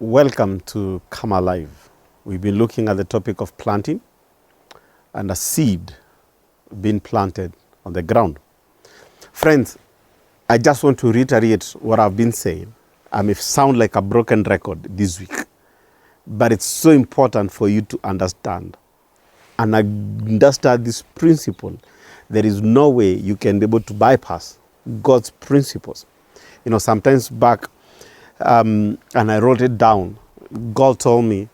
Welcome to Come Alive. We've been looking at the topic of planting and a seed being planted on the ground. Friends, I just want to reiterate what I've been saying. I may sound like a broken record this week, but it's so important for you to understand and understand this principle. There is no way you can be able to bypass God's principles. You know, sometimes back, and I wrote it down, God told me,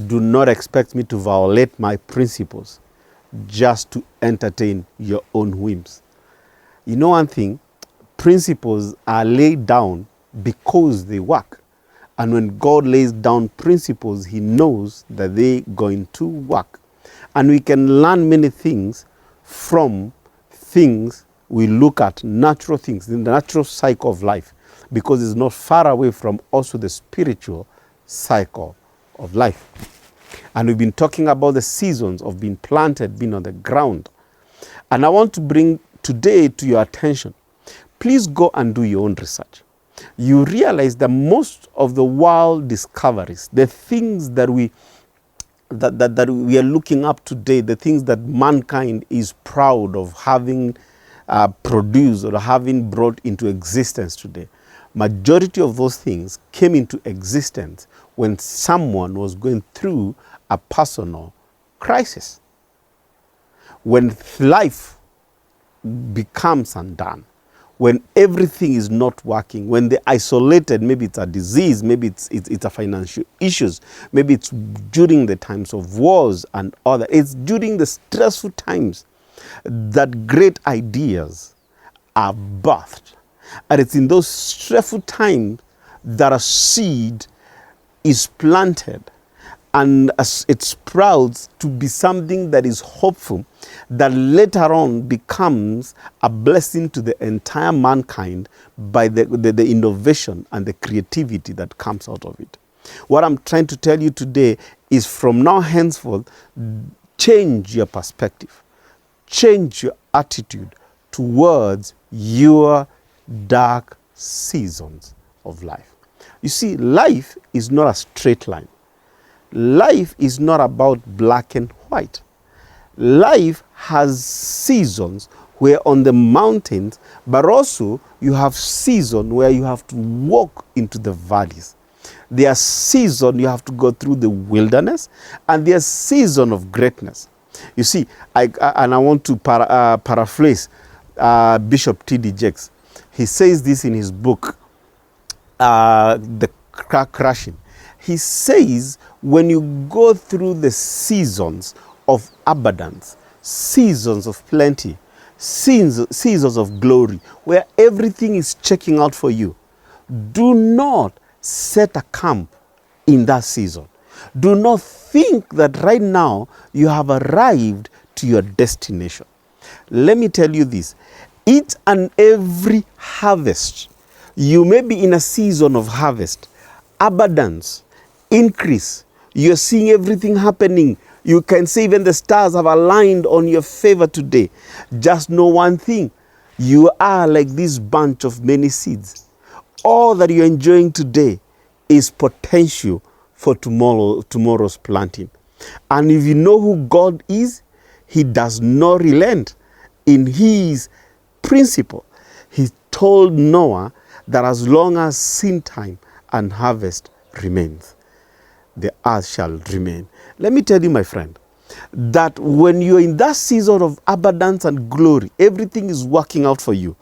do not expect me to violate my principles just to entertain your own whims. You know one thing, principles are laid down because they work. And when God lays down principles, he knows that they're going to work. And we can learn many things from things we look at, natural things, in the natural cycle of life, because it's not far away from also the spiritual cycle of life. And we've been talking about the seasons of being planted, being on the ground. And I want to bring today to your attention, please go and do your own research. You realize that most of the world discoveries, the things that we are looking up today, the things that mankind is proud of having produced or having brought into existence today, majority of those things came into existence when someone was going through a personal crisis. When life becomes undone, when everything is not working, when they're isolated, maybe it's a disease, maybe it's a financial issues, maybe it's during the times of wars and other. It's during the stressful times that great ideas are birthed. And it's in those stressful times that a seed is planted and as it sprouts to be something that is hopeful, that later on becomes a blessing to the entire mankind by the innovation and the creativity that comes out of it. What I'm trying to tell you today is from now henceforth, change your perspective, change your attitude towards your dark seasons of life. You see, life is not a straight line. Life is not about black and white. Life has seasons where on the mountains, but also you have seasons where you have to walk into the valleys. There are seasons you have to go through the wilderness, and there's season of greatness. You see, I want to paraphrase Bishop T.D. Jakes. He says this in his book, The Crashing. He says, when you go through the seasons of abundance, seasons of plenty, seasons of glory, where everything is checking out for you, do not set a camp in that season. Do not think that right now you have arrived to your destination. Let me tell you this. Each and every harvest, you may be in a season of harvest, abundance, increase. You're seeing everything happening. You can say even the stars have aligned on your favor today. Just know one thing. You are like this bunch of many seeds. All that you're enjoying today is potential for tomorrow's planting. And if you know who God is, he does not relent in his principle. He told Noah that as long as seed time and harvest remains, the earth shall remain. Let me tell you, my friend, that when you're in that season of abundance and glory, everything is working out for you.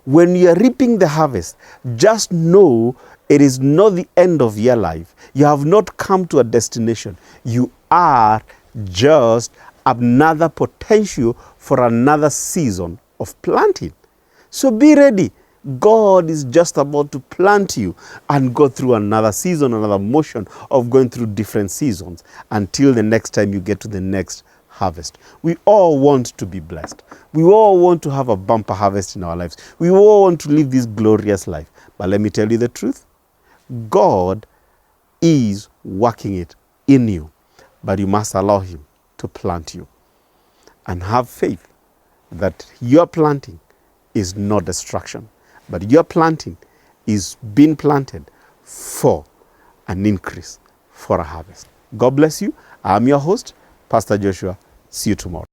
When you're reaping the harvest, just know it is not the end of your life. You have not come to a destination. You are just another potential for another season of planting. So be ready. God is just about to plant you and go through another season, another motion of going through different seasons until the next time you get to the next harvest. We all want to be blessed. We all want to have a bumper harvest in our lives. We all want to live this glorious life. But let me tell you the truth. God is working it in you, but you must allow him to plant you. And have faith that your planting is not destruction, but your planting is being planted for an increase for a harvest. God bless you. I'm your host, Pastor Joshua. See you tomorrow.